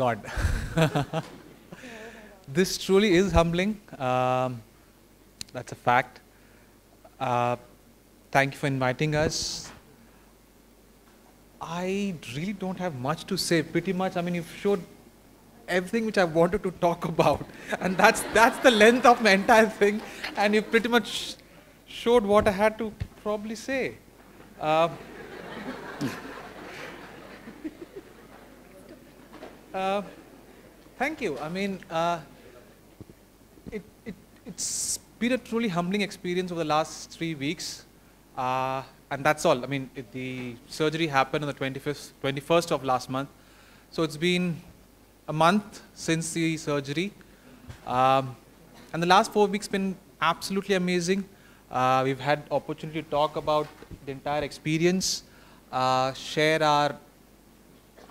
God. This truly is humbling. That's a fact. Thank you for inviting us. I really don't have much to say. Pretty much, I mean, you've showed everything which I wanted to talk about. And that's the length of my entire thing. And you pretty much showed what I had to probably say. Thank you. I mean, it's been a truly humbling experience over the last 3 weeks. And that's all. I mean, the surgery happened on the 21st of last month. So it's been a month since the surgery. And the last 4 weeks been absolutely amazing. We've had opportunity to talk about the entire experience, share our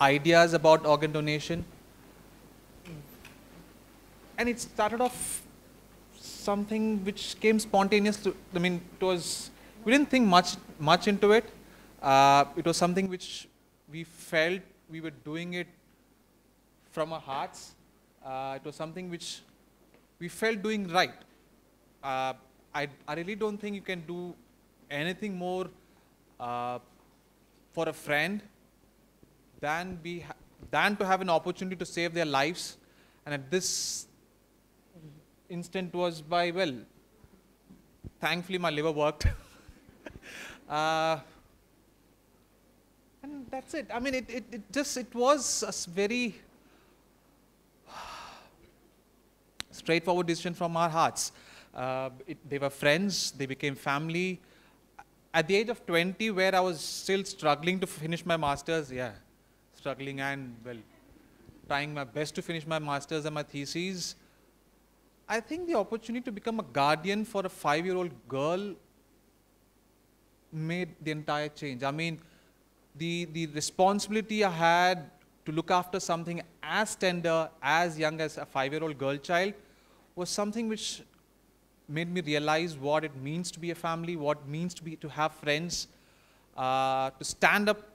ideas about organ donation. And it started off something which came spontaneous. I mean, we didn't think much into it. It was something which we felt we were doing it from our hearts. It was something which we felt doing right. I really don't think you can do anything more for a friend than to have an opportunity to save their lives. And at this instant was by, well, thankfully my liver worked. And that's it. I mean, it was a very straightforward decision from our hearts. They were friends, they became family. At the age of 20, where I was still struggling to finish my master's, struggling and, well, trying my best to finish my master's and my thesis, I think the opportunity to become a guardian for a 5-year-old girl made the entire change. I mean, the responsibility I had to look after something as tender, as young as a 5-year-old girl child was something which made me realize what it means to be a family, what it means to have friends, to stand up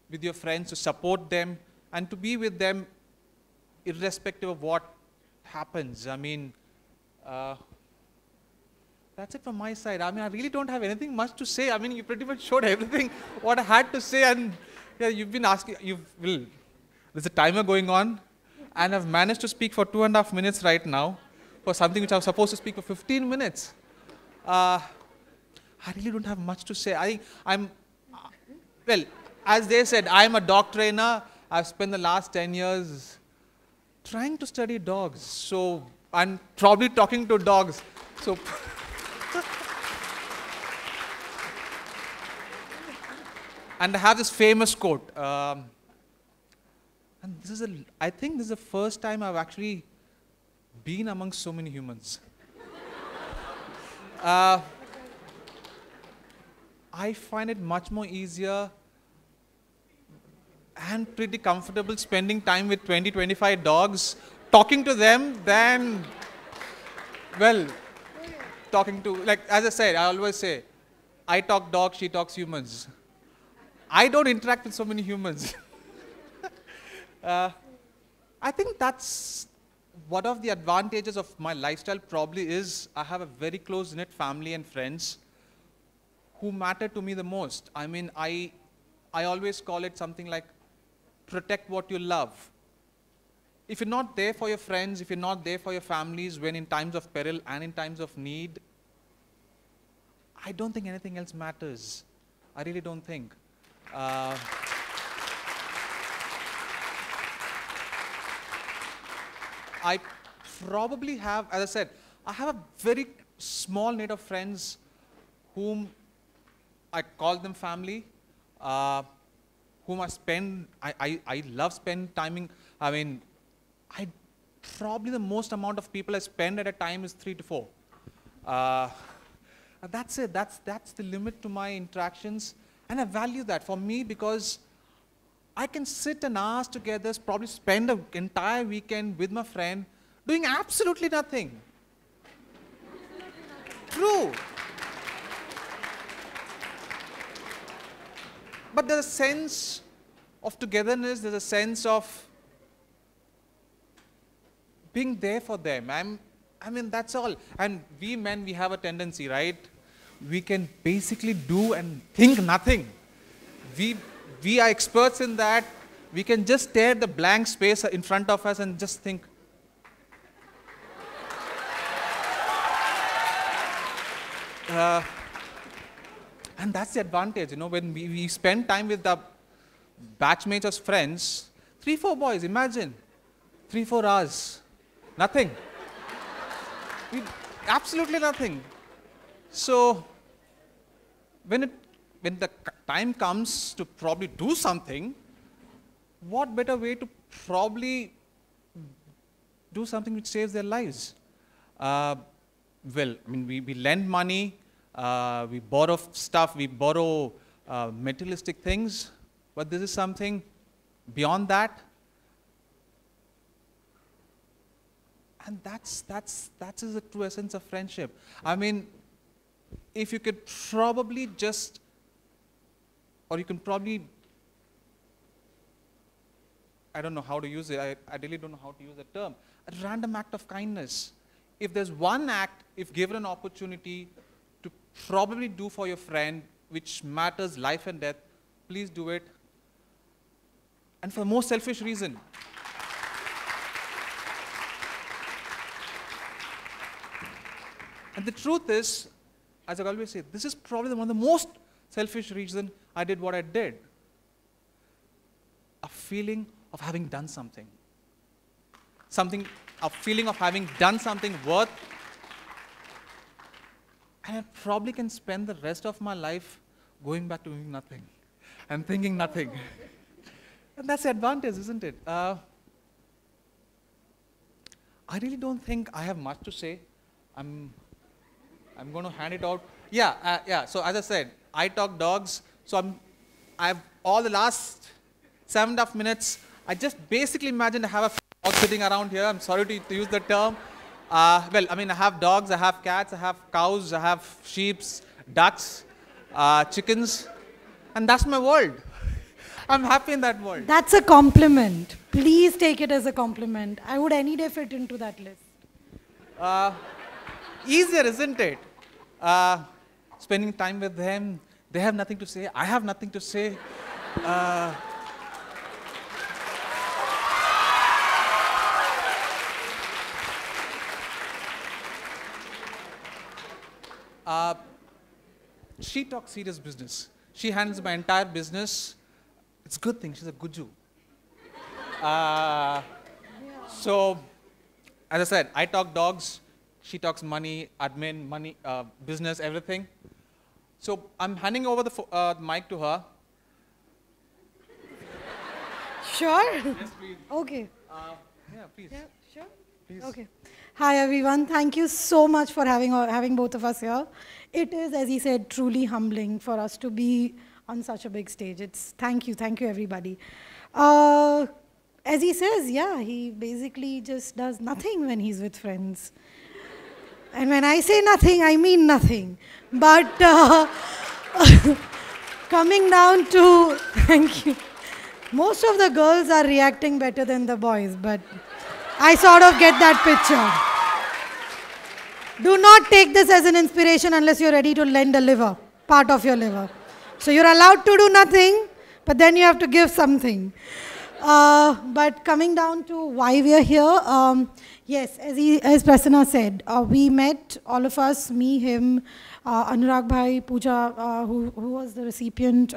with your friends, to support them, and to be with them irrespective of what happens. I mean, that's it from my side. I mean, I really don't have anything much to say. I mean, you pretty much showed everything what I had to say, and yeah, you've been asking, there's a timer going on, and I've managed to speak for 2.5 minutes right now for something which I was supposed to speak for 15 minutes. I really don't have much to say. Well, as they said, I'm a dog trainer. I've spent the last 10 years trying to study dogs. So I'm probably talking to dogs. So and I have this famous quote. And I think this is the first time I've actually been amongst so many humans. I find it much more easier and pretty comfortable spending time with 20-25 dogs, talking to them than, well, talking to, like, as I said, I always say, I talk dogs, she talks humans. I don't interact with so many humans. I think that's one of the advantages of my lifestyle probably is I have a very close-knit family and friends who matter to me the most. I mean, I always call it something like protect what you love. If you're not there for your friends, if you're not there for your families when in times of peril and in times of need, I don't think anything else matters. I really don't think. I probably have, as I said, I have a very small net of friends whom I call them family, whom I love spend timing. I mean, probably the most amount of people I spend at a time is 3 to 4. That's it. That's the limit to my interactions, and I value that for me because I can sit an hour together, probably spend an entire weekend with my friend doing absolutely nothing. True. But there's a sense of togetherness, there's a sense of being there for them. I mean, that's all. And we men, we have a tendency, right? We can basically do and think nothing. We are experts in that. We can just stare at the blank space in front of us and just think. And that's the advantage, when we spend time with the batchmates as friends, 3-4 boys, imagine, 3-4 hours, nothing. Absolutely nothing. So, when the time comes to probably do something, what better way to probably do something which saves their lives? Well, I mean, we lend money, we borrow stuff, we borrow materialistic things, but this is something beyond that. And that's the true essence of friendship. I mean, if you could probably just, or you can probably, I don't know how to use it, I really don't know how to use the term, a random act of kindness. If there's one act, if given an opportunity to probably do for your friend, which matters life and death, please do it. And for the most selfish reason. And the truth is, as I always say, this is probably one of the most selfish reason I did what I did. A feeling of having done something. A feeling of having done something worth. And I probably can spend the rest of my life going back to doing nothing and thinking nothing. And that's the advantage, isn't it? I really don't think I have much to say. I'm going to hand it out. Yeah. So as I said, I talk dogs. So I've all the last 7.5 minutes. I just basically imagined I have a dog sitting around here. I'm sorry to use the term. Well, I mean, I have dogs, I have cats, I have cows, I have sheep, ducks, chickens, and that's my world. I'm happy in that world. That's a compliment. Please take it as a compliment. I would any day fit into that list. Easier, isn't it? Spending time with them, they have nothing to say, I have nothing to say. She talks serious business. She handles my entire business. It's a good thing, she's a guju. So, as I said, I talk dogs, she talks money, admin, money, business, everything. So, I'm handing over the mic to her. Sure? Yes, please. Okay. Yeah, please. Yeah, sure? Please. Okay. Hi, everyone. Thank you so much for having both of us here. It is, as he said, truly humbling for us to be on such a big stage. Thank you, everybody. As he says, yeah, he basically just does nothing when he's with friends. And when I say nothing, I mean nothing. But coming down to, thank you. Most of the girls are reacting better than the boys, but I sort of get that picture. Do not take this as an inspiration unless you're ready to lend a liver, part of your liver. So you're allowed to do nothing, but then you have to give something. But coming down to why we are here, yes, as Prasanna said, we met, all of us, me, him, Anurag Bhai, Pooja, who was the recipient,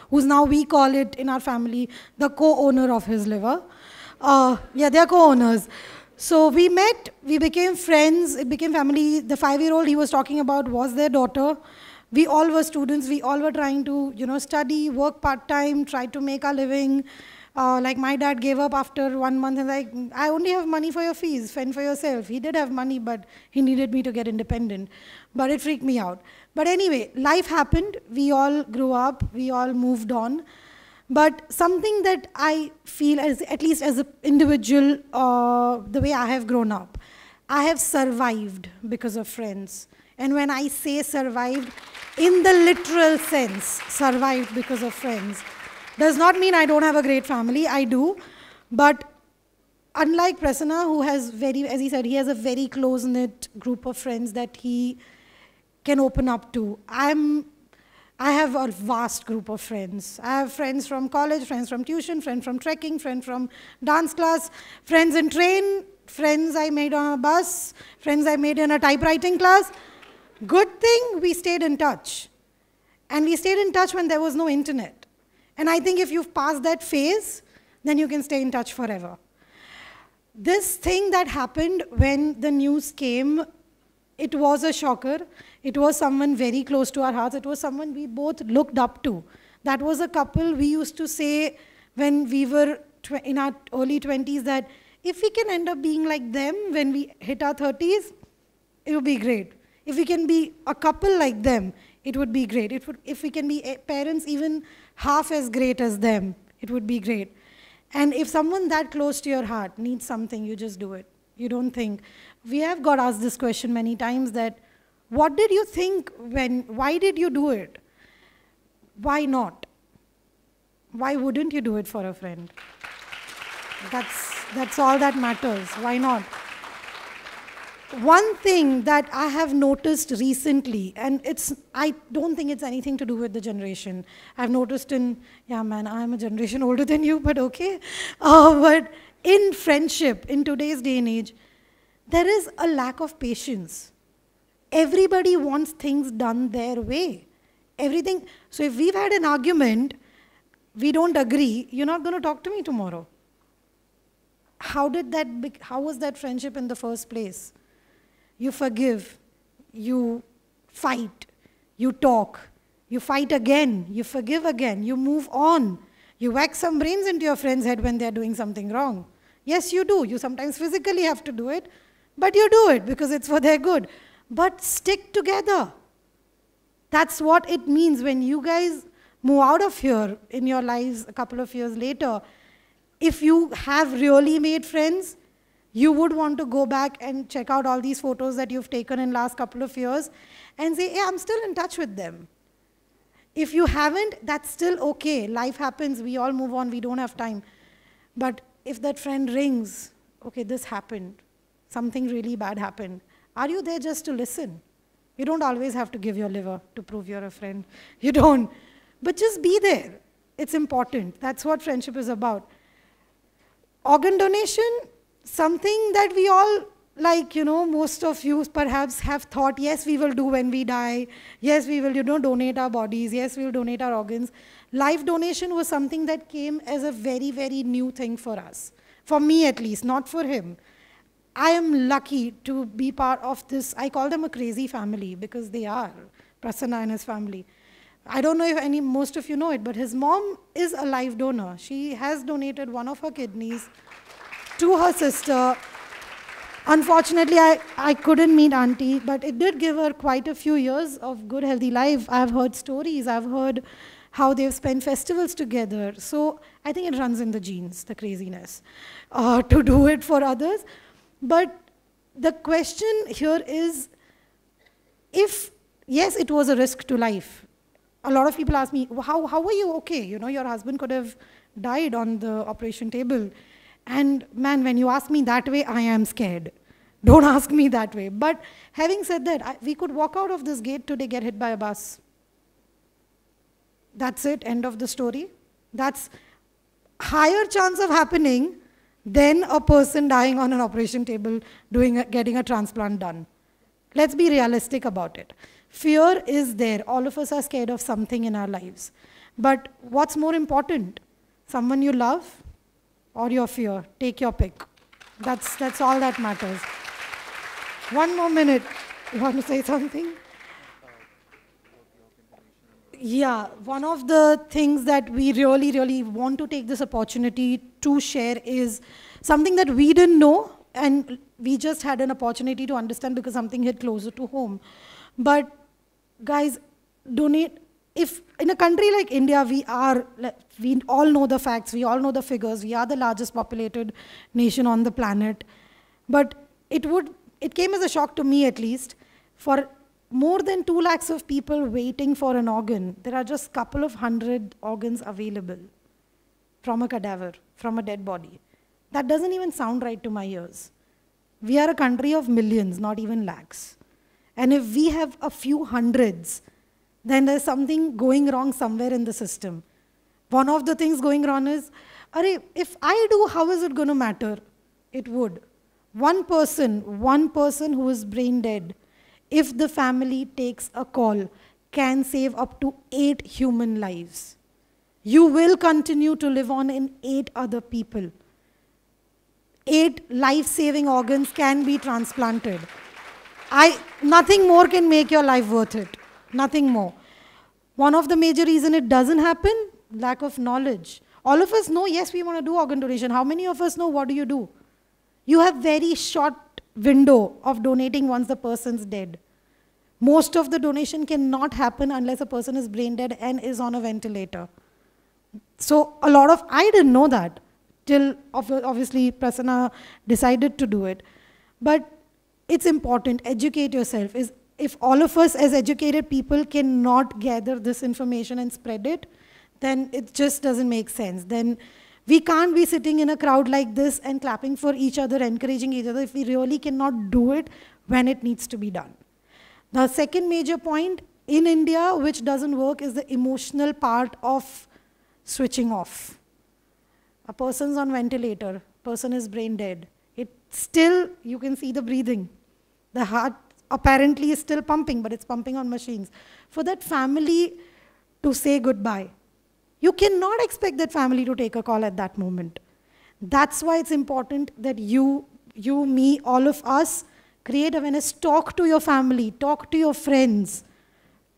who's now, we call it in our family, the co-owner of his liver. Yeah, they're co-owners. So we met, we became friends, it became family. The 5-year-old he was talking about was their daughter. We all were students, we all were trying to, study, work part-time, try to make our living. Like my dad gave up after 1 month and like, I only have money for your fees, fend for yourself. He did have money, but he needed me to get independent. But it freaked me out. But anyway, life happened, we all grew up, we all moved on. But something that I feel, at least as an individual, the way I have grown up, I have survived because of friends. And when I say survived, in the literal sense, survived because of friends, does not mean I don't have a great family, I do. But unlike Prasanna, who has as he said, he has a very close-knit group of friends that he can open up to. I have a vast group of friends. I have friends from college, friends from tuition, friends from trekking, friends from dance class, friends in train, friends I made on a bus, friends I made in a typewriting class. Good thing we stayed in touch. And we stayed in touch when there was no internet. And I think if you've passed that phase, then you can stay in touch forever. This thing that happened when the news came, it was a shocker. It was someone very close to our hearts. It was someone we both looked up to. That was a couple we used to say when we were in our early 20s that if we can end up being like them when we hit our 30s, it would be great. If we can be a couple like them, it would be great. If we can be parents even half as great as them, it would be great. And if someone that close to your heart needs something, you just do it. You don't think. We have got asked this question many times that, what did you think why did you do it? Why not? Why wouldn't you do it for a friend? That's all that matters. Why not? One thing that I have noticed recently, and I don't think it's anything to do with the generation. I've noticed yeah man, I'm a generation older than you, but okay. But in friendship, in today's day and age, there is a lack of patience. Everybody wants things done their way. Everything. So if we've had an argument, we don't agree, you're not going to talk to me tomorrow. How was that friendship in the first place? You forgive, you fight, you talk, you fight again, you forgive again, you move on. You whack some brains into your friend's head when they're doing something wrong. Yes, you do. You sometimes physically have to do it, but you do it because it's for their good. But stick together. That's what it means when you guys move out of here in your lives a couple of years later. If you have really made friends, you would want to go back and check out all these photos that you've taken in last couple of years and say, hey, I'm still in touch with them. If you haven't, that's still okay. Life happens. We all move on. We don't have time. But if that friend rings, okay, this happened. Something really bad happened. Are you there just to listen? You don't always have to give your liver to prove you're a friend. You don't. But just be there. It's important. That's what friendship is about. Organ donation, something that we all, most of you perhaps have thought, yes, we will do when we die. Yes, we will, donate our bodies. Yes, we will donate our organs. Life donation was something that came as a very, very new thing for us. For me, at least, not for him. I am lucky to be part of this. I call them a crazy family because they are, Prasanna and his family. I don't know if most of you know it, but his mom is a live donor. She has donated one of her kidneys to her sister. Unfortunately, I couldn't meet auntie, but it did give her quite a few years of good, healthy life. I've heard stories. I've heard how they've spent festivals together. So I think it runs in the genes, the craziness, to do it for others. But the question here is, yes, it was a risk to life. A lot of people ask me, how were you okay? Your husband could have died on the operation table. And man, when you ask me that way, I am scared. Don't ask me that way. But having said that, we could walk out of this gate today, get hit by a bus. That's it, end of the story. That's higher chance of happening than a person dying on an operation table getting a transplant done. Let's be realistic about it. Fear is there. All of us are scared of something in our lives. But what's more important? Someone you love or your fear? Take your pick. That's all that matters. One more minute. You want to say something? Yeah, one of the things that we really, really want to take this opportunity to share is something that we didn't know and we just had an opportunity to understand because something hit closer to home. But guys, donate. If in a country like India, we all know the facts, we all know the figures, we are the largest populated nation on the planet. But it came as a shock to me at least, for more than 2 lakhs of people waiting for an organ, there are just a couple of hundred organs available from a cadaver, from a dead body. That doesn't even sound right to my ears. We are a country of millions, not even lakhs. And if we have a few hundreds, then there's something going wrong somewhere in the system. One of the things going wrong is, if I do, how is it going to matter? It would. One person who is brain dead, if the family takes a call, can save up to 8 human lives. You will continue to live on in 8 other people. 8 life-saving organs can be transplanted. Nothing more can make your life worth it. Nothing more. One of the major reasons it doesn't happen, lack of knowledge. All of us know, yes, we want to do organ donation. How many of us know what do you do? You have very short window of donating once the person's dead. Most of the donation cannot happen unless a person is brain dead and is on a ventilator. So I didn't know that till obviously Prasanna decided to do it. But it's important, educate yourself. If all of us as educated people cannot gather this information and spread it, then it just doesn't make sense. Then we can't be sitting in a crowd like this and clapping for each other, encouraging each other if we really cannot do it when it needs to be done. The second major point in India which doesn't work is the emotional part of switching off. A person's on ventilator, person is brain dead. You can see the breathing. The heart apparently is still pumping, but it's pumping on machines. For that family to say goodbye, you cannot expect that family to take a call at that moment. That's why it's important that you, me, all of us, create awareness. Talk to your family, talk to your friends.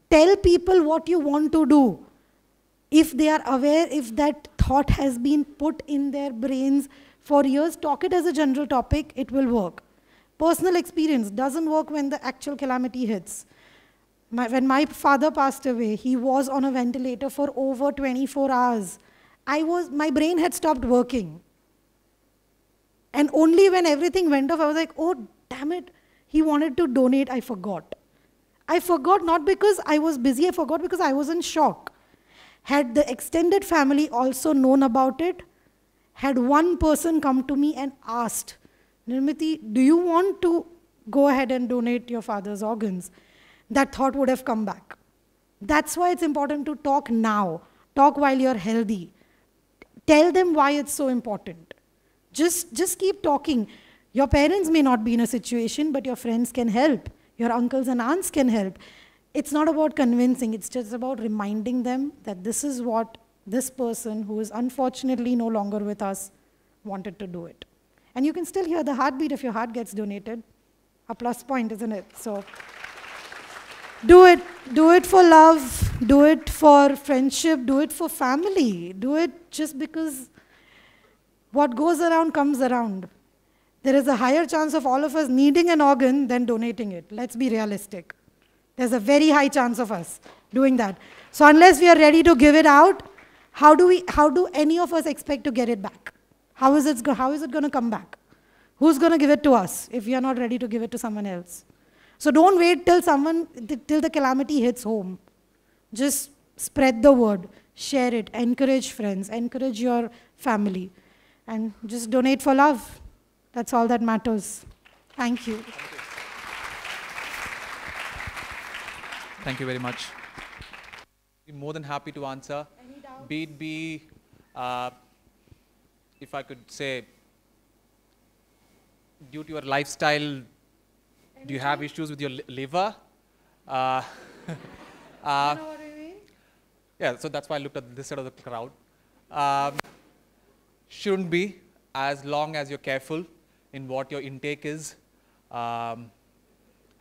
Tell people what you want to do. If they are aware, if that thought has been put in their brains for years, talk it as a general topic, it will work. Personal experience doesn't work when the actual calamity hits. When my father passed away, he was on a ventilator for over 24 hours. My brain had stopped working. And only when everything went off, I was like, oh, damn it, he wanted to donate, I forgot. I forgot not because I was busy, I forgot because I was in shock. Had the extended family also known about it, had one person come to me and asked, Nirmiti, do you want to go ahead and donate your father's organs? That thought would have come back. That's why it's important to talk now. Talk while you're healthy. Tell them why it's so important. Just keep talking. Your parents may not be in a situation, but your friends can help. Your uncles and aunts can help. It's not about convincing. It's just about reminding them that this is what this person, who is unfortunately no longer with us, wanted to do it. And you can still hear the heartbeat if your heart gets donated. A plus point, isn't it? So do it. Do it for love. Do it for friendship. Do it for family. Do it just because what goes around comes around. There is a higher chance of all of us needing an organ than donating it. Let's be realistic. There's a very high chance of us doing that. So unless we are ready to give it out, how do any of us expect to get it back? How is it going to come back? Who's going to give it to us if we are not ready to give it to someone else? So don't wait till the calamity hits home. Just spread the word, share it, encourage friends, encourage your family, and just donate for love. That's all that matters. Thank you. Thank you very much. I'm more than happy to answer. Any doubts? Be if I could say, due to your lifestyle, do you have issues with your liver? You know what I mean? Yeah, so that's why I looked at this side of the crowd. Shouldn't be, as long as you're careful in what your intake is. And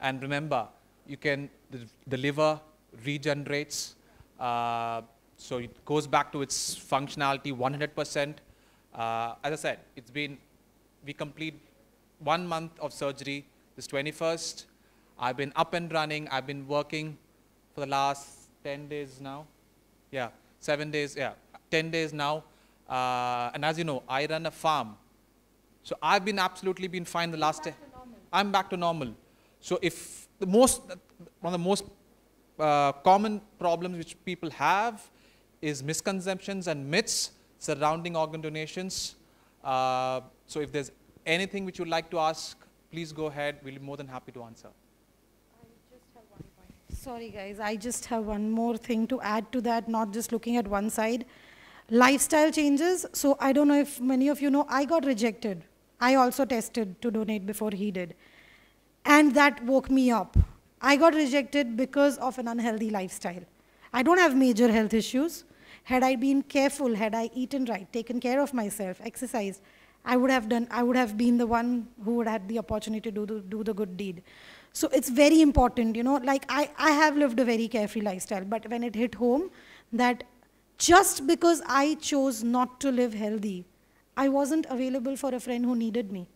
remember, the liver regenerates, so it goes back to its functionality 100%. As I said, we complete 1 month of surgery, this 21st. I've been up and running. I've been working for the last 10 days now. Yeah, 7 days, 10 days now. And as you know, I run a farm. So I've been absolutely been fine the last day. I'm back to normal. So if one of the most common problems which people have is misconceptions and myths surrounding organ donations. So if there's anything which you'd like to ask, please go ahead. We'll be more than happy to answer. Sorry guys, I just have one more thing to add to that, not just looking at one side. Lifestyle changes. So I don't know if many of you know, I got rejected. I also tested to donate before he did. And that woke me up. I got rejected because of an unhealthy lifestyle. I don't have major health issues. Had I been careful, had I eaten right, taken care of myself, exercised, I would have been the one who would have the opportunity to do the good deed. So it's very important, you know, like I have lived a very carefree lifestyle, but when it hit home that just because I chose not to live healthy, I wasn't available for a friend who needed me.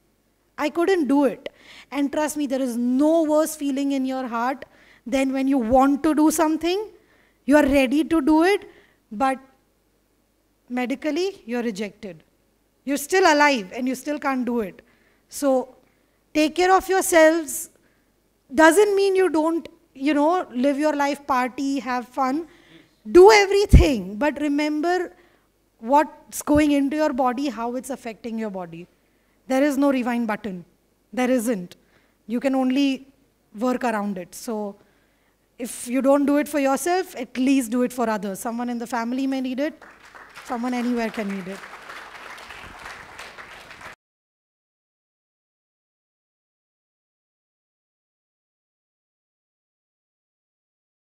I couldn't do it. And trust me, there is no worse feeling in your heart than when you want to do something, you are ready to do it, but medically you're rejected. You're still alive and you still can't do it. So take care of yourselves. Doesn't mean you don't, you know, live your life, party, have fun. Do everything, but remember what's going into your body, how it's affecting your body. There is no rewind button. There isn't. You can only work around it. So if you don't do it for yourself, at least do it for others. Someone in the family may need it. Someone anywhere can need it.